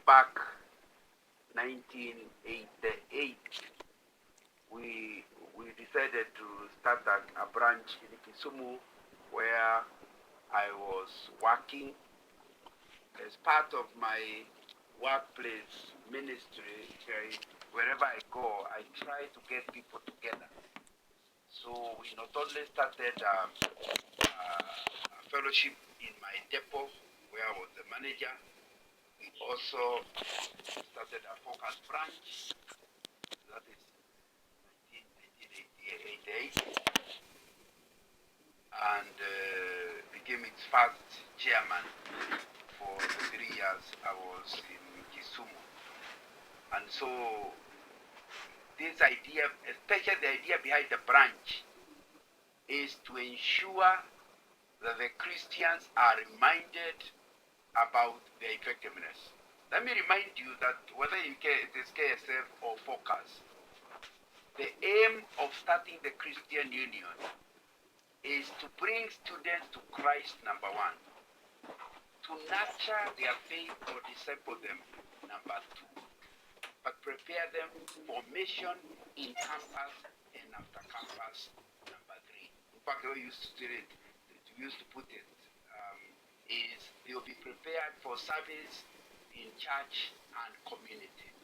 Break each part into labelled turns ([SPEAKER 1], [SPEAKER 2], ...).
[SPEAKER 1] back 1988, we decided to start a branch in Kisumu where I was working. As part of my workplace ministry, wherever I go, I try to get people together. So we not only started a fellowship in my depot where I was the manager, we also started a focus branch, that is 1988, and became its first chairman for the 3 years I was in Kisumu. And so this idea, especially the idea behind the branch, is to ensure that the Christians are reminded about their effectiveness. Let me remind you that whether it is KSF or Focus, the aim of starting the Christian Union is to bring students to Christ, number one, to nurture their faith or disciple them, number two, but prepare them for mission in campus and after campus, number three. In fact, the way we used to put it, is they will be prepared for service in church and community.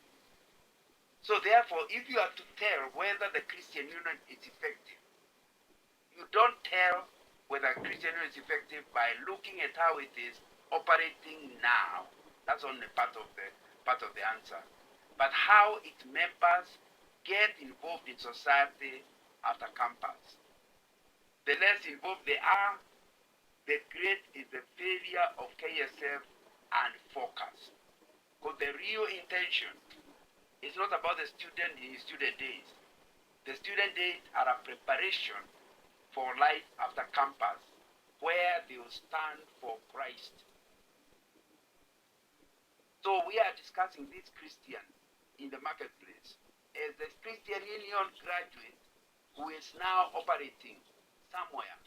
[SPEAKER 1] So therefore, if you are to tell whether the Christian Union is effective, you don't tell whether Christian Union is effective by looking at how it is operating now. That's only part of the answer. But how its members get involved in society after campus. The less involved they are, the great is the failure of KSF and Focus. Because the real intention is not about the student in his student days. The student days are a preparation for life after campus, where they will stand for Christ. So we are discussing this Christian in the marketplace as the Christian Union graduate who is now operating somewhere,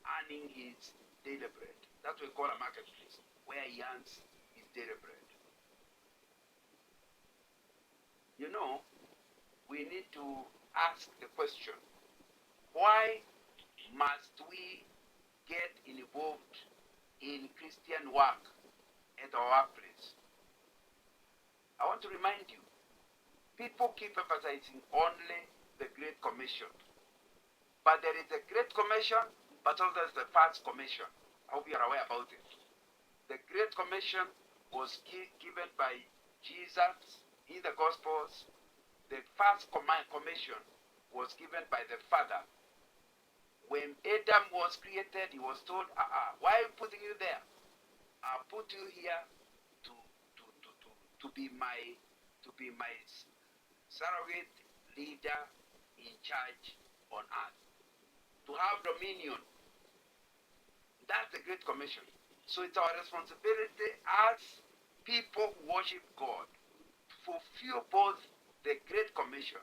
[SPEAKER 1] earning his daily bread. That's what we call a marketplace, where he earns his daily bread. You know, we need to ask the question, why must we get involved in Christian work at our workplace? I want to remind you, people keep emphasizing only the Great Commission. But there is a Great Commission, but also there's the First Commission. I hope you are aware about it. The Great Commission was given by Jesus in the Gospels. The First Commission was given by the Father. When Adam was created, he was told, why am I putting you there? I put you here to be my surrogate leader in charge on earth, to have dominion. That's the Great Commission. So it's our responsibility as people who worship God to fulfill both the Great Commission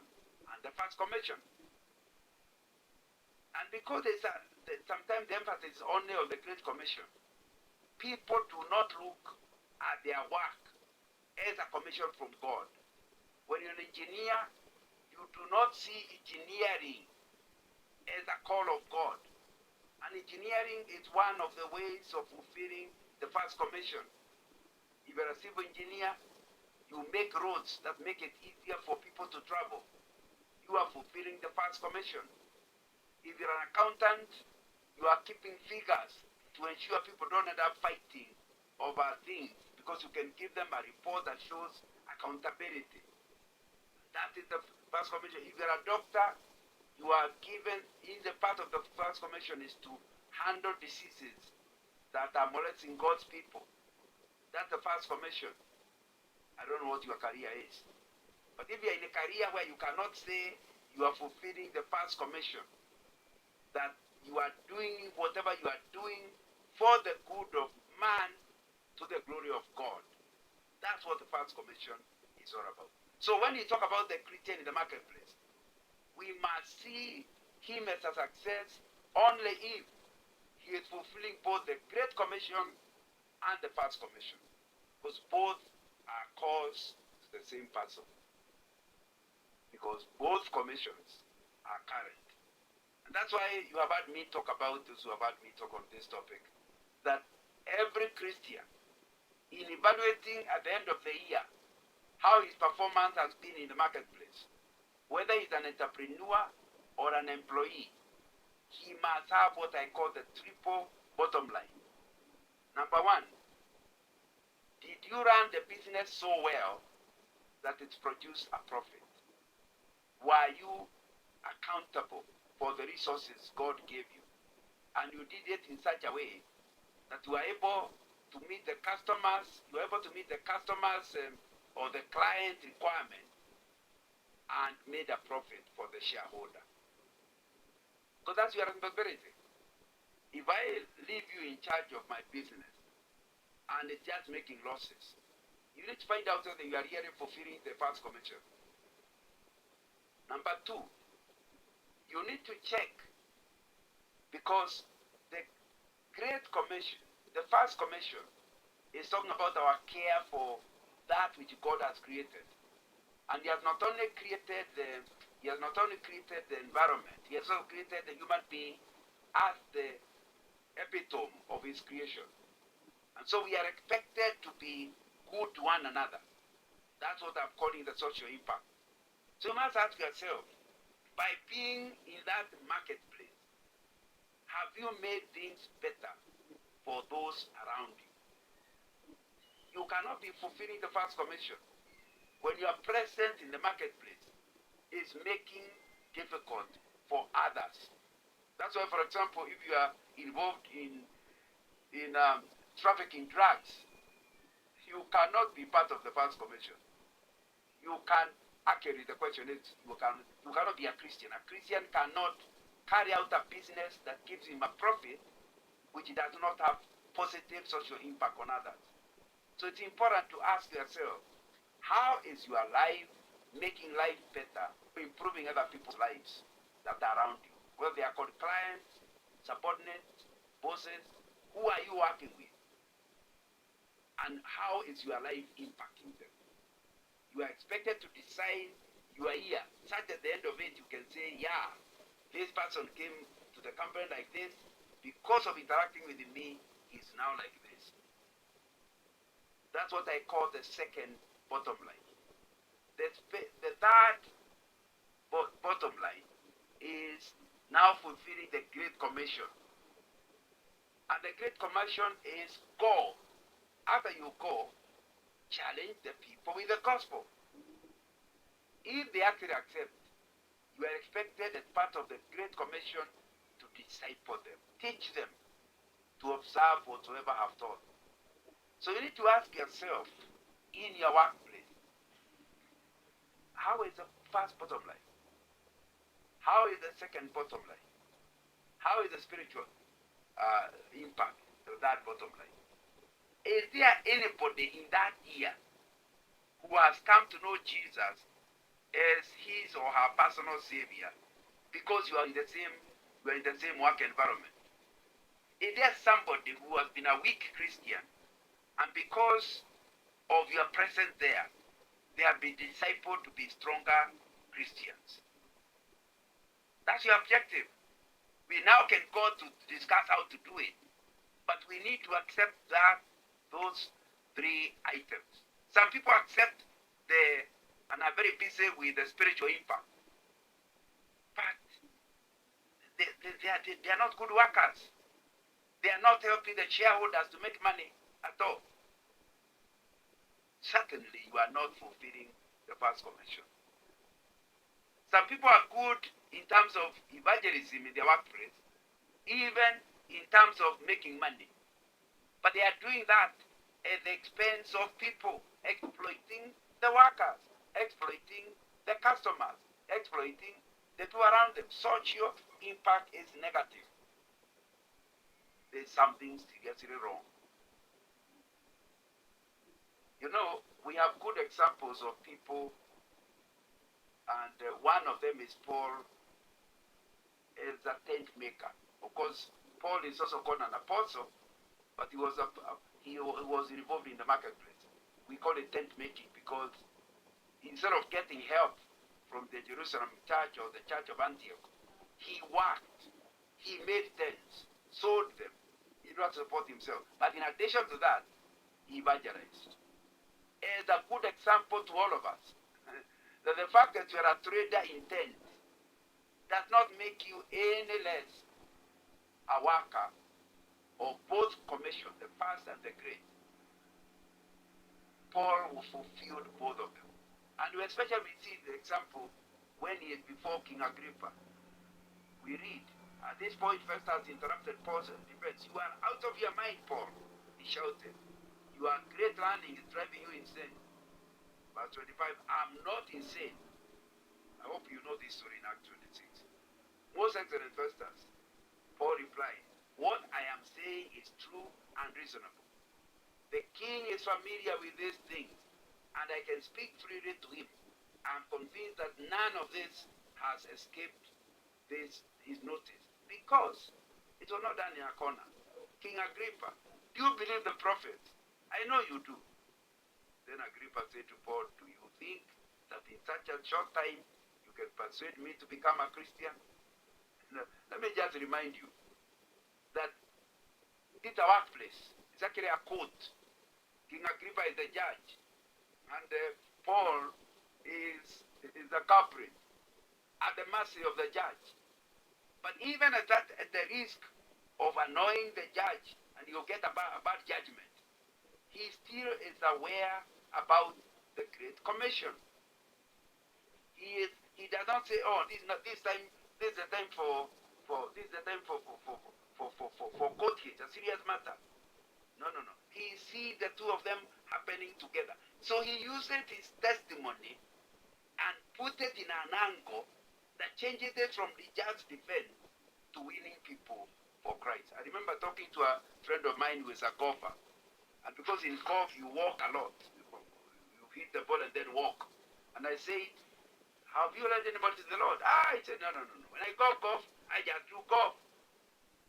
[SPEAKER 1] and the First Commission. And because sometimes the emphasis is only on the Great Commission, people do not look at their work as a commission from God. When you're an engineer, you do not see engineering as a call of God. And engineering is one of the ways of fulfilling the First Commission. If you're a civil engineer, you make roads that make it easier for people to travel. You are fulfilling the First Commission. If you're an accountant, you are keeping figures to ensure people don't end up fighting over things, because you can give them a report that shows accountability. That is the First Commission. If you're a doctor, you are given, in the part of the First Commission is to handle diseases that are molesting God's people. That's the First Commission. I don't know what your career is. But if you're in a career where you cannot say you are fulfilling the First Commission, that you are doing whatever you are doing for the good of man to the glory of God, that's what the First Commission is all about. So when you talk about the Christian in the marketplace, we must see him as a success only if he is fulfilling both the Great Commission and the First Commission, because both are cause to the same person, because both commissions are current. And that's why you have heard me talk about this, you have heard me talk on this topic, that every Christian, in evaluating at the end of the year how his performance has been in the marketplace, whether he's an entrepreneur or an employee, he must have what I call the triple bottom line. Number one, did you run the business so well that it's produced a profit? Were you accountable for the resources God gave you? And you did it in such a way that you were able to meet the customers, you were able to meet the customers or the client requirement and made a profit for the shareholder. Because that's your responsibility. If I leave you in charge of my business and it's just making losses, you need to find out whether you are really fulfilling the first commission. Number two, you need to check, because the Great Commission, the first commission, is talking about our care for that which God has created. And he has not only created the environment, he has also created the human being as the epitome of his creation. And so we are expected to be good to one another. That's what I'm calling the social impact. So you must ask yourself, by being in that marketplace, have you made things better for those around you? You cannot be fulfilling the first commission when your presence in the marketplace is making difficult for others. That's why, for example, if you are involved in trafficking drugs, you cannot be part of the first commission. You can, actually, the question is, you cannot be a Christian. A Christian cannot carry out a business that gives him a profit which does not have positive social impact on others. So it's important to ask yourself, how is your life making life better, improving other people's lives that are around you? Whether they are called clients, subordinates, bosses, who are you working with? And how is your life impacting them? You are expected to design your year such that at the end of it you can say, yeah, this person came to the company like this, because of interacting with me, he's now like this. That's what I call the second bottom line. The third bottom line is now fulfilling the Great Commission. And the Great Commission is go. After you go, challenge the people with the gospel. If they actually accept, you are expected as part of the Great Commission to disciple them, teach them to observe whatsoever I have taught. So you need to ask yourself in your workplace, how is the first bottom line? How is the second bottom line? How is the spiritual impact of that bottom line? Is there anybody in that year who has come to know Jesus as his or her personal savior because you are in the same work environment? Is there somebody who has been a weak Christian, and because of your presence there, they have been discipled to be stronger Christians? That's your objective. We now can go to discuss how to do it, but we need to accept those three items. Some people accept and are very busy with the spiritual impact, but they are not good workers. They are not helping the shareholders to make money at all. Certainly, you are not fulfilling the first commission. Some people are good in terms of evangelism in their workplace, even in terms of making money. But they are doing that at the expense of people, exploiting the workers, exploiting the customers, exploiting the people around them. Social impact is negative. There's something seriously wrong. You know, we have good examples of people, and one of them is Paul as a tent maker. Of course, Paul is also called an apostle, but he was involved in the marketplace. we call it tent making, because instead of getting help from the Jerusalem church or the church of Antioch, he worked, he made tents, sold them, he did not support himself. But in addition to that, he evangelized. It's a good example to all of us that the fact that you are a trader in tents does not make you any less a worker of both commission, the first and the great. Paul fulfilled both of them. And we especially see the example when he is before King Agrippa. We read, at this point Festus interrupted Paul's defense. You are out of your mind, Paul, he shouted. Your great learning is driving you insane. Verse 25, I'm not insane. I hope you know this story in Acts 26. Most excellent Festus, Paul replied, what I am saying is true and reasonable. The king is familiar with these things, and I can speak freely to him. I am convinced that none of this has escaped his notice, because it was not done in a corner. King Agrippa, do you believe the prophets? I know you do. Then Agrippa said to Paul, do you think that in such a short time you can persuade me to become a Christian? Now, let me just remind you that it's a workplace. It's actually a court. King Agrippa is the judge, and Paul is the culprit at the mercy of the judge. But even at the risk of annoying the judge and you'll get a bad judgment, he still is aware about the Great Commission. He does not say, oh, this is the time for court case, a serious matter. No. He sees the two of them happening together. So he uses his testimony and put it in an angle that changes it from the just defense to winning people for Christ. I remember talking to a friend of mine who is a golfer. And because in golf you walk a lot. You hit the ball and then walk. And I said, have you led anybody to the Lord? He said, no. When I go golf, I just do golf.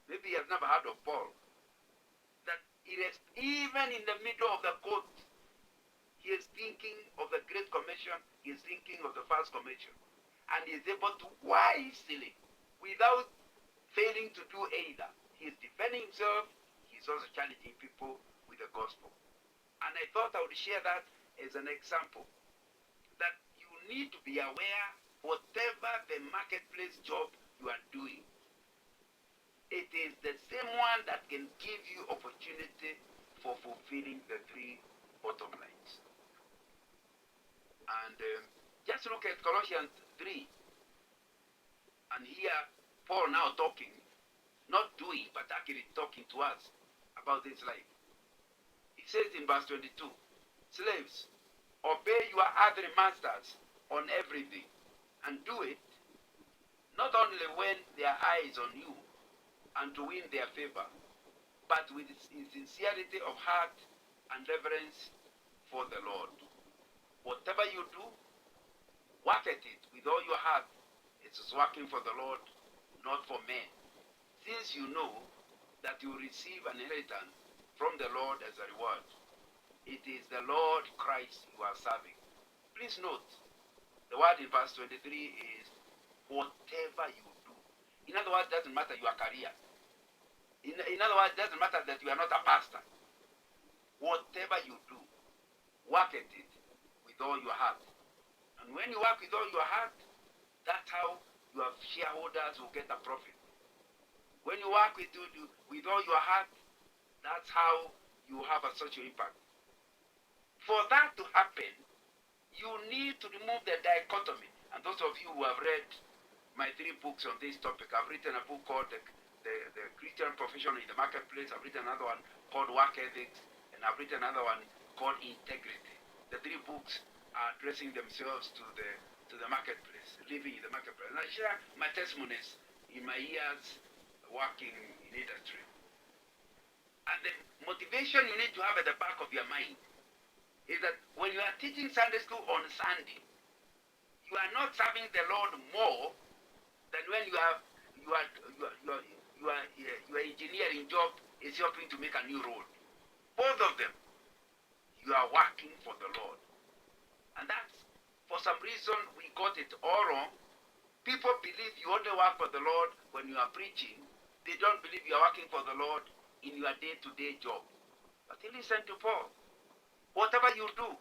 [SPEAKER 1] Maybe he has never heard of Paul. That it is even in the middle of the court, he is thinking of the Great Commission, he is thinking of the First Commission. And he is able to wisely, without failing to do either. He is defending himself, he is also challenging people with the gospel. And I thought I would share that as an example. That you need to be aware, whatever the marketplace job you are doing, it is the same one that can give you opportunity for fulfilling the three bottom lines. And just look at Colossians 3. And here, Paul now talking, not doing, but actually talking to us about this life. He says in verse 22, slaves, obey your earthly masters on everything, and do it not only when their eye is on you and to win their favor, but with sincerity of heart and reverence for the Lord. Whatever you do, work at it with all your heart. It is working for the Lord, not for men, since you know that you will receive an inheritance from the Lord as a reward. It is the Lord Christ you are serving. Please note, the word in verse 23 is whatever you do. In other words, it doesn't matter your career. In other words, it doesn't matter that you are not a pastor. Whatever you do, work at it with all your heart. And when you work with all your heart, that's how your shareholders will get a profit. When you work with all your heart, that's how you have a social impact. For that to happen, you need to remove the dichotomy. And those of you who have read my 3 books on this topic, I've written a book called the Christian Profession in the Marketplace. I've written another one called Work Ethics, and I've written another one called Integrity. The 3 books are addressing themselves to the marketplace, living in the marketplace. And I share my testimonies in my years working in industry. And the motivation you need to have at the back of your mind is that when you are teaching Sunday school on Sunday, you are not serving the Lord more than when your engineering job is helping to make a new road. Both of them, you are working for the Lord. And that's, for some reason, we got it all wrong. People believe you only work for the Lord when you are preaching. They don't believe you are working for the Lord in your day-to-day job. But listen to Paul. Whatever you do,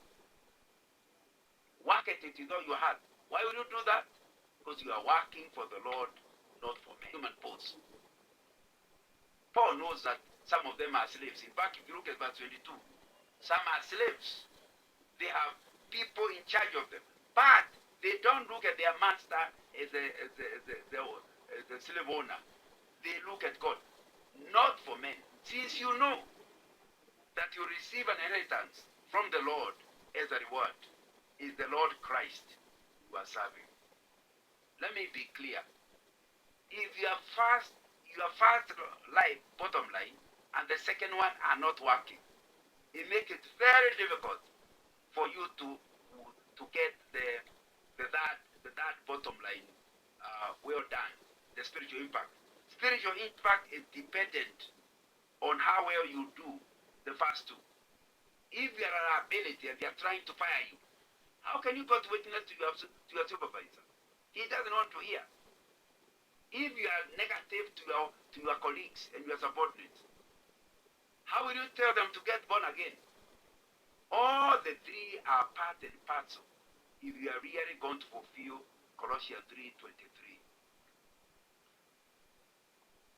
[SPEAKER 1] work at it with all your heart. Why will you do that? Because you are working for the Lord, not for men. Human pose. Paul knows that some of them are slaves. In fact, if you look at verse 22, some are slaves. They have people in charge of them. But they don't look at their master as a slave owner. They look at God, not for men. Since you know that you receive an inheritance from the Lord as a reward, is the Lord Christ you are serving. Let me be clear. If your first life, bottom line, and the second one are not working, it makes it very difficult for you to get the that bottom line well done, the spiritual impact. Spiritual impact is dependent on how well you do the first two. If you are an ability and they are trying to fire you, how can you go to witness to your supervisor? He doesn't want to hear. If you are negative to your colleagues and your subordinates, how will you tell them to get born again? All the three are part and parcel if you are really going to fulfill Colossians 3:23.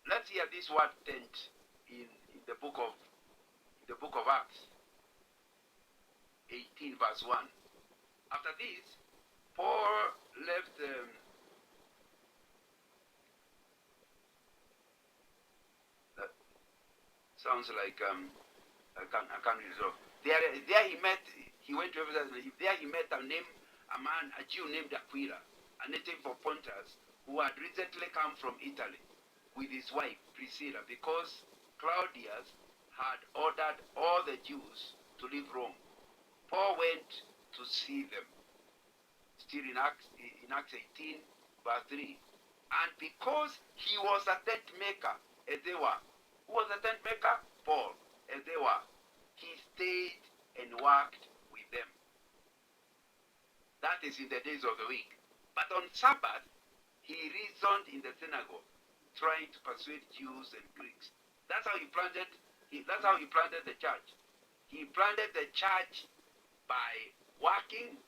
[SPEAKER 1] Let's hear this word tent in the book of Acts 18 verse 1. After this, Paul left that sounds like I can't resolve. There he went to Ephesus. There he met a Jew named Aquila, a native of Pontus, who had recently come from Italy with his wife Priscilla, because Claudius had ordered all the Jews to leave Rome. Paul went to see them, still in Acts 18, verse 3. And because he was a tent maker, as they were. Who was a tent maker? Paul, as they were. He stayed and worked with them. That is in the days of the week. But on Sabbath, he reasoned in the synagogue, trying to persuade Jews and Greeks. That's how he planted the church. He planted the church by working,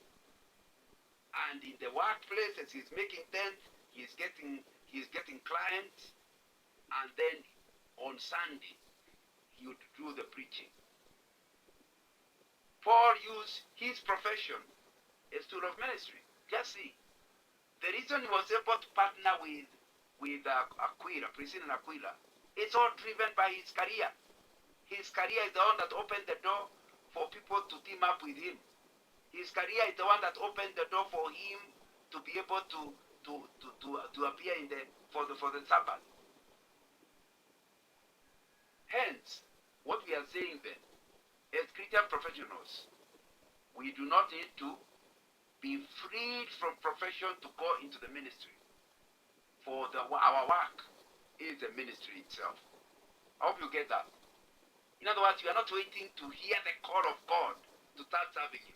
[SPEAKER 1] and in the workplace, as he's making tents, he's getting clients, and then on Sunday he would do the preaching. Paul used his profession as tool of ministry. Just see, the reason he was able to partner with Aquila, Priscilla and Aquila, it's all driven by his career. His career is the one that opened the door for people to team up with him. His career is the one that opened the door for him to be able to appear for the Sabbath. Hence, what we are saying then, as Christian professionals, we do not need to be freed from profession to go into the ministry. For our work is the ministry itself. I hope you get that. In other words, you are not waiting to hear the call of God to start serving Him.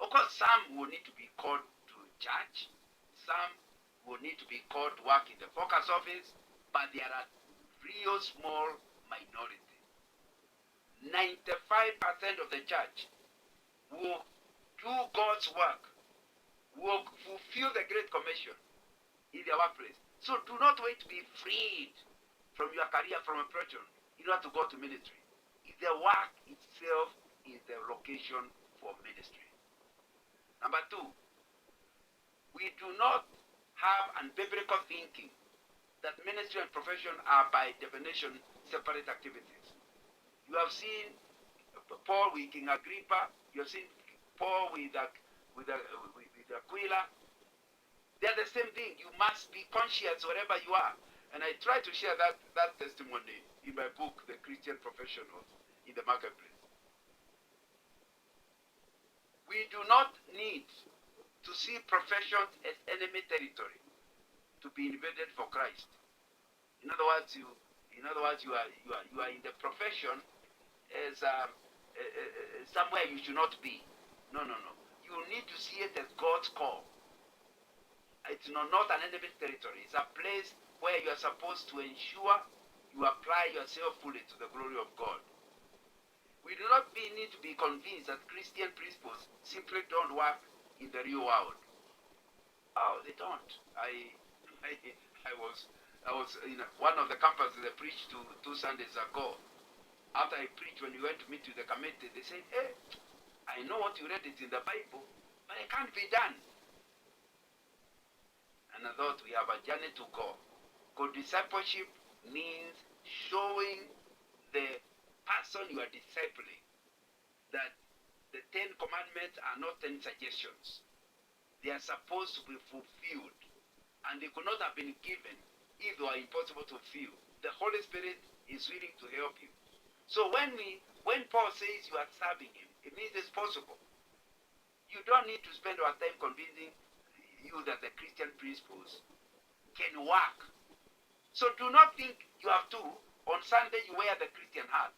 [SPEAKER 1] Of course, some will need to be called to church. Some will need to be called to work in the focus office. But there are real small minority. 95% of the church will do God's work, will fulfill the Great Commission in their workplace. So do not wait to be freed from your career, from a profession, in order to go to ministry. The work itself is the location for ministry. Number two, we do not have unbiblical thinking that ministry and profession are by definition separate activities. You have seen Paul with King Agrippa. You have seen Paul with Aquila. They are the same thing. You must be conscious wherever you are. And I try to share that testimony in my book, The Christian Professionals in the Marketplace. We do not need to see professions as enemy territory to be invaded for Christ. In other words, you are in the profession as somewhere you should not be. No, no, no. You need to see it as God's call. It's not an enemy territory. It's a place where you are supposed to ensure you apply yourself fully to the glory of God. We do not need to be convinced that Christian principles simply don't work in the real world. Oh, they don't. I was in one of the campuses I preached to 2 Sundays ago. After I preached, when we went to meet with the committee, they said, "Hey, I know what you read is in the Bible, but it can't be done." And I thought we have a journey to go. Because discipleship means showing the person you are discipling that the 10 Commandments are not 10 suggestions. They are supposed to be fulfilled. And they could not have been given if they were impossible to fulfill. The Holy Spirit is willing to help you. So when Paul says you are serving him, it means it's possible. You don't need to spend our time convincing you that the Christian principles can work. So do not think you have to. On Sunday you wear the Christian hat.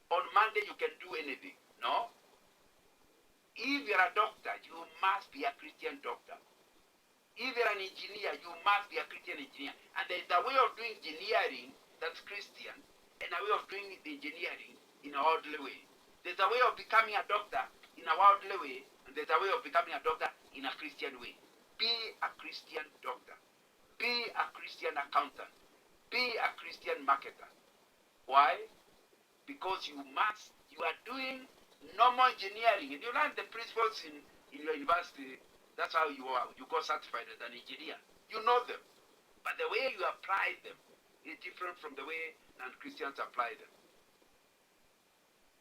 [SPEAKER 1] On Monday you can do anything. No. If you're a doctor, you must be a Christian doctor. If you're an engineer, you must be a Christian engineer. And there's a way of doing engineering that's Christian, and a way of doing the engineering in a worldly way. There's a way of becoming a doctor in a worldly way, and there's a way of becoming a doctor in a Christian way. Be a Christian doctor. Be a Christian accountant. Be a Christian marketer. Why? Because you are doing normal engineering. And you learn the principles in your university. That's how you got certified as an engineer. You know them. But the way you apply them is different from the way non-Christians apply them.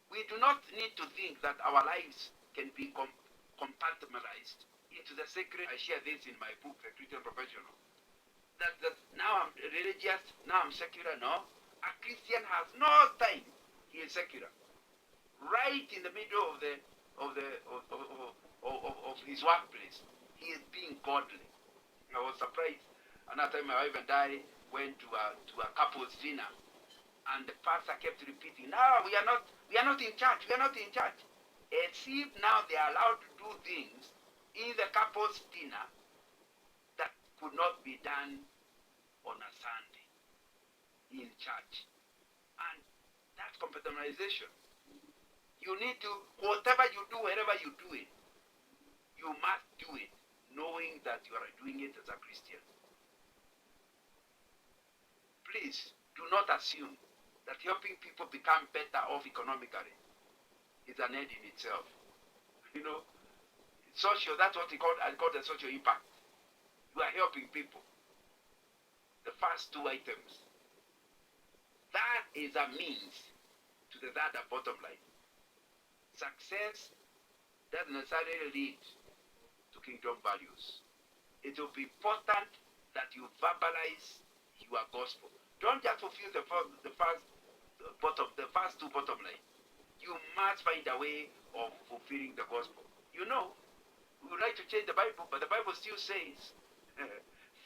[SPEAKER 1] We do not need to think that our lives can be compartmentalized into the sacred. I share this in my book, The Christian Professional. That now I'm religious, now I'm secular. No. A Christian has no time. He is secular. Right in the middle of his workplace, he is being godly. I was surprised. Another time my wife and I went to a couple's dinner, and the pastor kept repeating, "No, we are not in church. We are not in church." As if now they are allowed to do things in the couple's dinner that could not be done on a Sunday in church. And that's compartmentalization. You need to, whatever you do, wherever you do it, you must do it knowing that you are doing it as a Christian. Please do not assume that helping people become better off economically is an end in itself. Social, that's what I call the social impact. You are helping people. The first two items. That is a means to the bottom line. Success doesn't necessarily lead to kingdom values. It will be important that you verbalize your gospel. Don't just fulfill the first two bottom line. You must find a way of fulfilling the gospel. We would like to change the Bible, but the Bible still says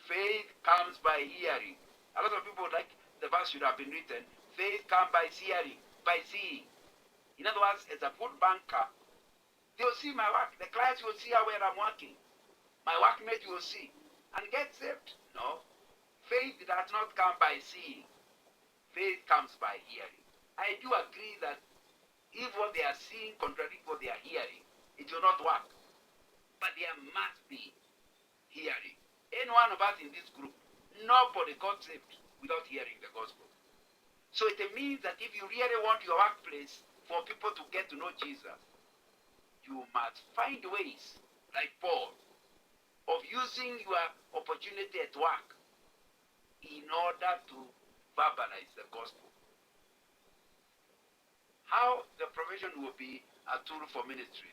[SPEAKER 1] faith comes by hearing. A lot of people would like the verse should have been written, faith comes by hearing, by seeing. In other words, as a good banker, they'll see my work. The clients will see how well I'm working. My workmates will see and get saved. No. Faith does not come by seeing. Faith comes by hearing. I do agree that if what they are seeing contradicts what they are hearing, it will not work. But there must be hearing. Any one of us in this group, nobody got saved without hearing the gospel. So it means that if you really want your workplace for people to get to know Jesus, you must find ways, like Paul, of using your opportunity at work in order to verbalize the gospel. How the profession will be a tool for ministry.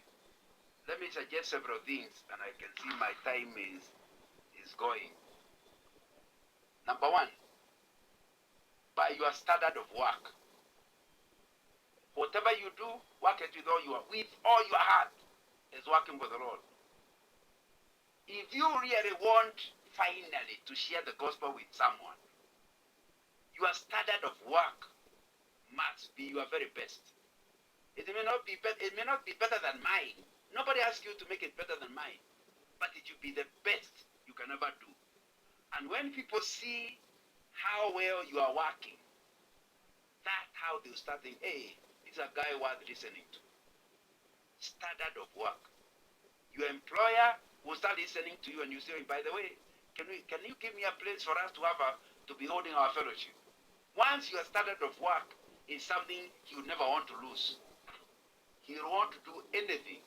[SPEAKER 1] Let me suggest several things, and I can see my time is going. Number one, by your standard of work. Whatever you do, work it with all your heart is working for the Lord. If you really want finally to share the gospel with someone, your standard of work must be your very best. It may not be better. It may not be better than mine. Nobody asks you to make it better than mine, but it should be the best you can ever do. And when people see how well you are working, that's how they'll start thinking, hey, this is a guy worth listening to. Standard of work. Your employer will start listening to you, and you say, by the way, can you give me a place for us to be holding our fellowship? Once your standard of work is something you never want to lose, you want to do anything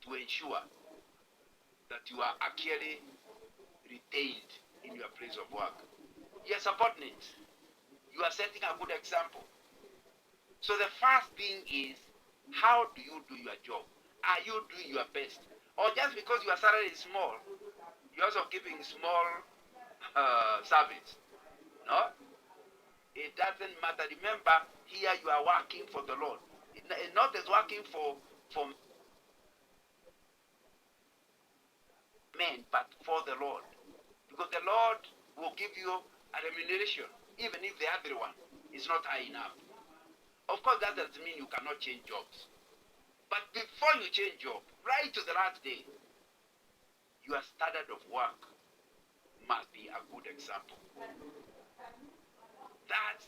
[SPEAKER 1] to ensure that you are actually retained in your place of work. Your subordinates, you are setting a good example. So the first thing is, how do you do your job? Are you doing your best? Or just because your salary is small, you're also giving small service? No, it doesn't matter. Remember, here you are working for the Lord. It's not just working for men, but for the Lord. Because the Lord will give you a remuneration, even if the other one is not high enough. Of course, that doesn't mean you cannot change jobs. But before you change job, right to the last day, your standard of work must be a good example. That,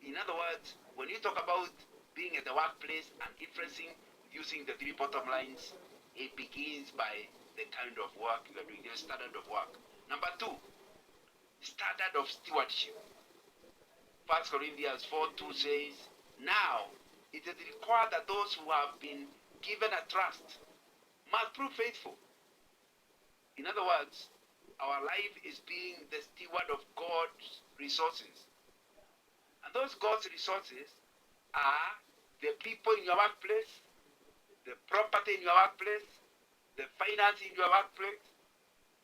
[SPEAKER 1] in other words, when you talk about being at the workplace and influencing using the three bottom lines, it begins by the kind of work you are doing, the standard of work. Number two, standard of stewardship. 1 Corinthians 4:2 says, now it is required that those who have been given a trust must prove faithful. In other words, our life is being the steward of God's resources. And those God's resources are the people in your workplace, the property in your workplace, the finance in your workplace,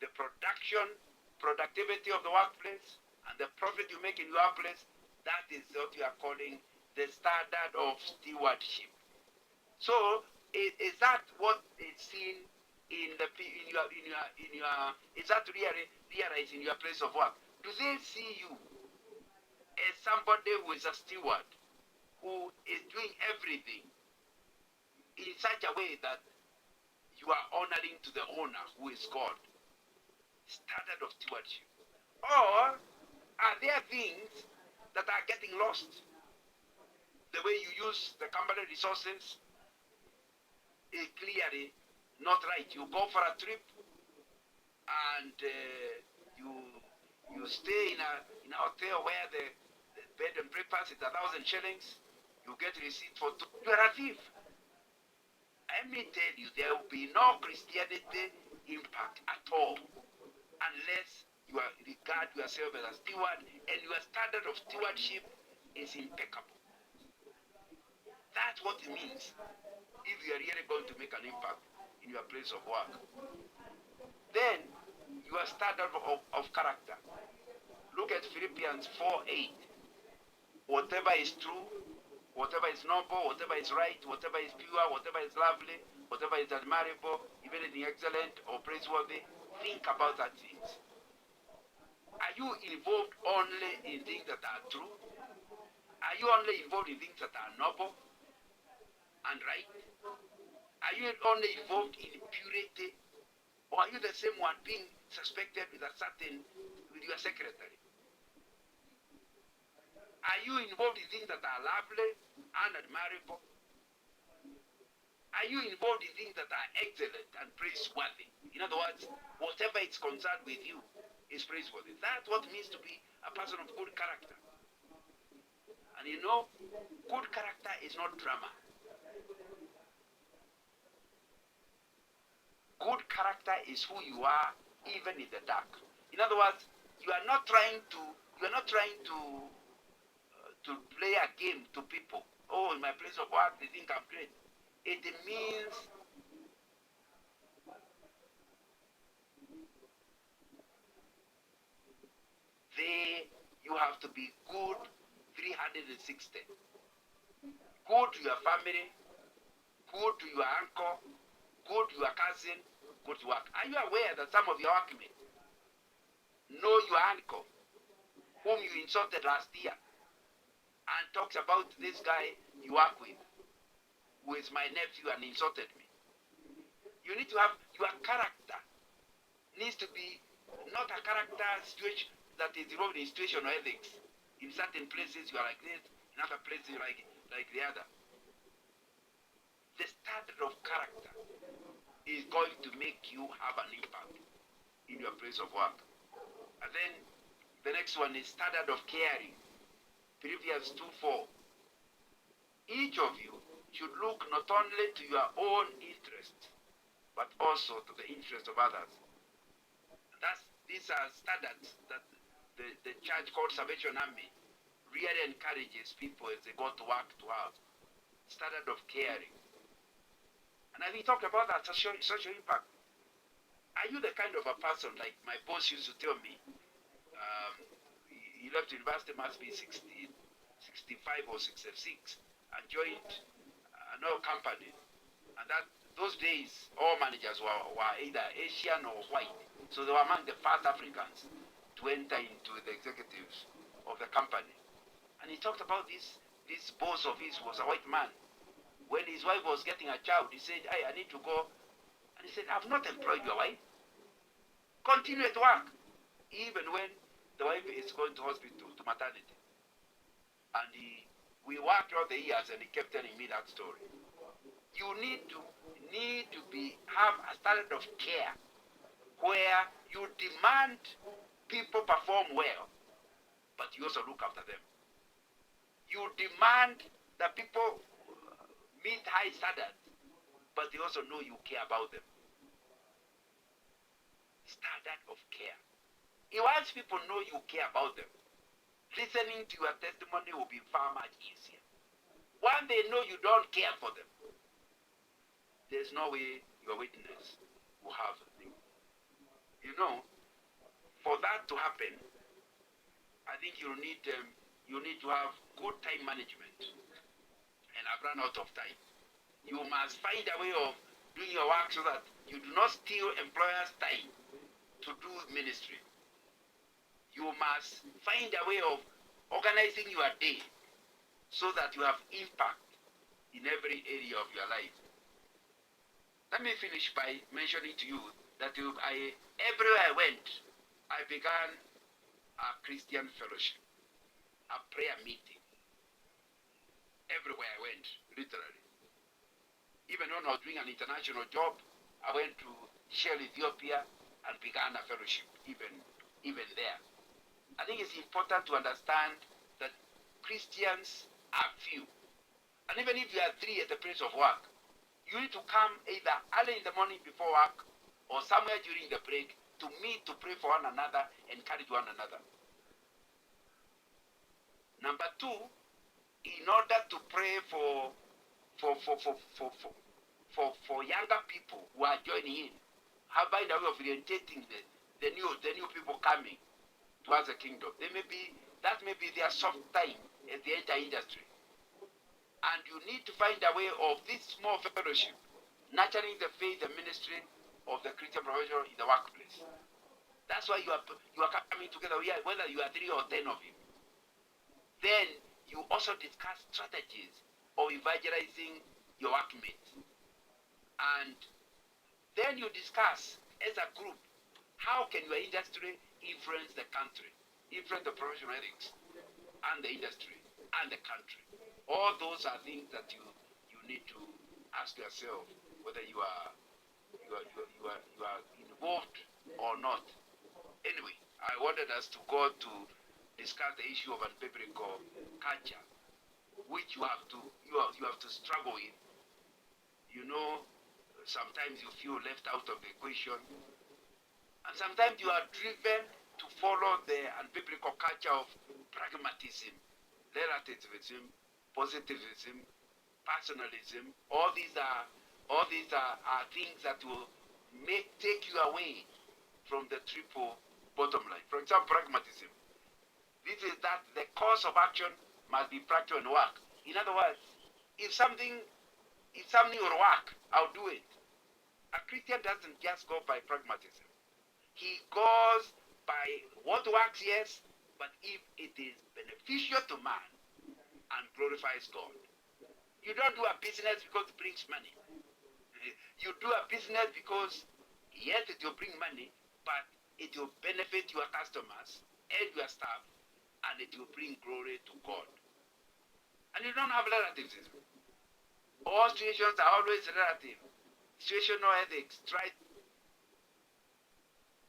[SPEAKER 1] the productivity of the workplace, and the profit you make in your workplace. That is what you are calling the standard of stewardship. So, is that what is seen in your is that really realized in your place of work? Do they see you as somebody who is a steward, who is doing everything in such a way that you are honoring to the owner, who is God? Standard of stewardship. Or are there things that are getting lost? The way you use the company resources is clearly not right. You go for a trip and you stay in a hotel where the bed and breakfast is 1,000 shillings. You get receipt for two. You are a thief. Let me tell you, there will be no Christianity impact at all unless you regard yourself as a steward and your standard of stewardship is impeccable. That's what it means if you are really going to make an impact in your place of work. Then, your standard of character. Look at Philippians 4:8. Whatever is true, whatever is noble, whatever is right, whatever is pure, whatever is lovely, whatever is admirable, even anything excellent or praiseworthy, think about that things. Are you involved only in things that are true? Are you only involved in things that are noble and right? Are you only involved in purity? Or are you the same one being suspected with your secretary? Are you involved in things that are lovely and admirable? Are you involved in things that are excellent and praiseworthy? In other words, whatever is concerned with you is praiseworthy. That's what it means to be a person of good character. And you know, good character is not drama. Good character is who you are, even in the dark. In other words, you are not trying to play a game to people. Oh, in my place of work, they think I'm great. It means you have to be good 360. Good to your family, good to your uncle, good to your cousin, good to work. Are you aware that some of your workmates know your uncle, whom you insulted last year, and talks about this guy you work with? with my nephew and insulted me. You need to have your character needs to be not a character situation that is involved in situation or ethics. In certain places you are like this, in other places you are like the other. The standard of character is going to make you have an impact in your place of work. And then the next one is standard of caring. Philippians 2:4. Each of you should look not only to your own interest, but also to the interest of others. These are standards that the church called Salvation Army really encourages people as they go to work to have. Standard of caring. And as we talked about that social impact, are you the kind of a person like my boss used to tell me, he left university must be 65 or 66 and joined an oil company. And that those days, all managers were either Asian or white. So they were among the first Africans to enter into the executives of the company. And he talked about this boss of his was a white man. When his wife was getting a child, he said, hey, I need to go. And he said, I've not employed your wife. Continue at work. Even when the wife is going to hospital, to maternity. And we worked all the years and he kept telling me that story. You need to have a standard of care where you demand people perform well, but you also look after them. You demand that people meet high standards, but they also know you care about them. Standard of care. Once people know you care about them, listening to your testimony will be far much easier. Once they know you don't care for them, there's no way your witness will have them. You know, for that to happen, I think you need to have good time management. And I've run out of time. You must find a way of doing your work so that you do not steal employers' time to do ministry. You must find a way of organizing your day so that you have impact in every area of your life. Let me finish by mentioning to you that everywhere I went, I began a Christian fellowship, a prayer meeting. Everywhere I went, literally. Even when I was doing an international job, I went to Shell, Ethiopia, and began a fellowship, even there. I think it's important to understand that Christians are few. And even if you are 3 at the place of work, you need to come either early in the morning before work or somewhere during the break to meet, to pray for one another, encourage one another. Number 2, in order to pray for younger people who are joining in, how by the way of orientating the new people coming towards the kingdom. That may be their soft time as they enter industry. And you need to find a way of this small fellowship, nurturing the faith and ministry of the Christian professional in the workplace. That's why you are coming together, whether you are 3 or 10 of you. Then you also discuss strategies of evangelizing your workmates. And then you discuss as a group, how can your industry influence the country, influence the professional ethics, and the industry, and the country. All those are things that you need to ask yourself whether you are involved or not. Anyway, I wanted us to go to discuss the issue of unbiblical culture, which you have to struggle with. You know, sometimes you feel left out of the equation, and sometimes you are driven to follow the unbiblical culture of pragmatism, relativism, positivism, personalism. All these are things that will take you away from the triple bottom line. For example, pragmatism. This is that the course of action must be practical and work. In other words, if something will work, I'll do it. A Christian doesn't just go by pragmatism. He goes by what works, yes, but if it is beneficial to man and glorifies God. You don't do a business because it brings money. You do a business because, yes, it will bring money, but it will benefit your customers and your staff, and it will bring glory to God. And you don't have relatives. All situations are always relative. Situational ethics. Try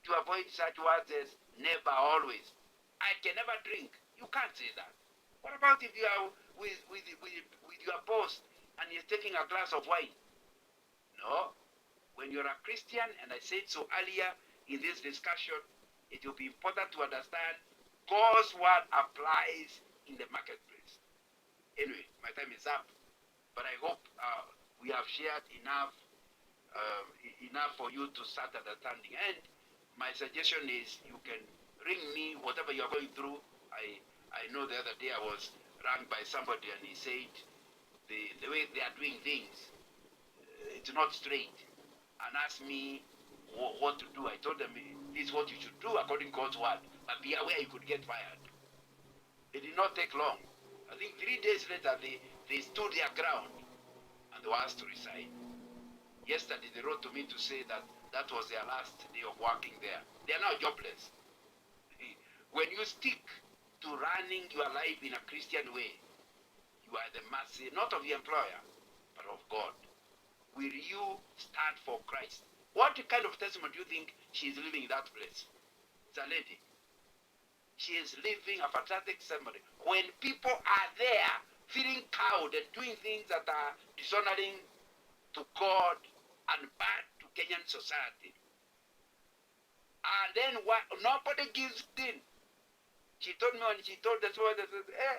[SPEAKER 1] to avoid such words as never, always. I can never drink. You can't say that. What about if you are with your boss and he's taking a glass of wine? No. When you're a Christian, and I said so earlier in this discussion, it will be important to understand God's word applies in the marketplace. Anyway, my time is up, but I hope we have shared enough enough for you to start understanding. And my suggestion is you can ring me whatever you're going through. I know the other day I was rang by somebody and he said the way they are doing things, it's not straight, and asked me what to do. I told them this is what you should do according to God's word, but be aware you could get fired. It did not take long. I think 3 days later they stood their ground and they were asked to resign. Yesterday they wrote to me to say that that was their last day of working there. They are now jobless. When you stick to running your life in a Christian way, you are the mercy not of the employer, but of God. Will you stand for Christ? What kind of testimony do you think she is living in that place? It's a lady. She is living a fantastic testimony. When people are there feeling cowed and doing things that are dishonoring to God and bad to Kenyan society, and then nobody gives in. She told me when she told the story, they said, hey,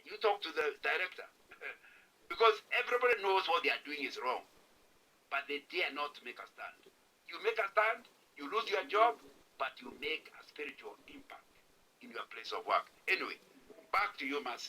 [SPEAKER 1] you talk to the director. Because everybody knows what they are doing is wrong. But they dare not make a stand. You make a stand, you lose your job, but you make a spiritual impact in your place of work. Anyway, back to you, Mercy.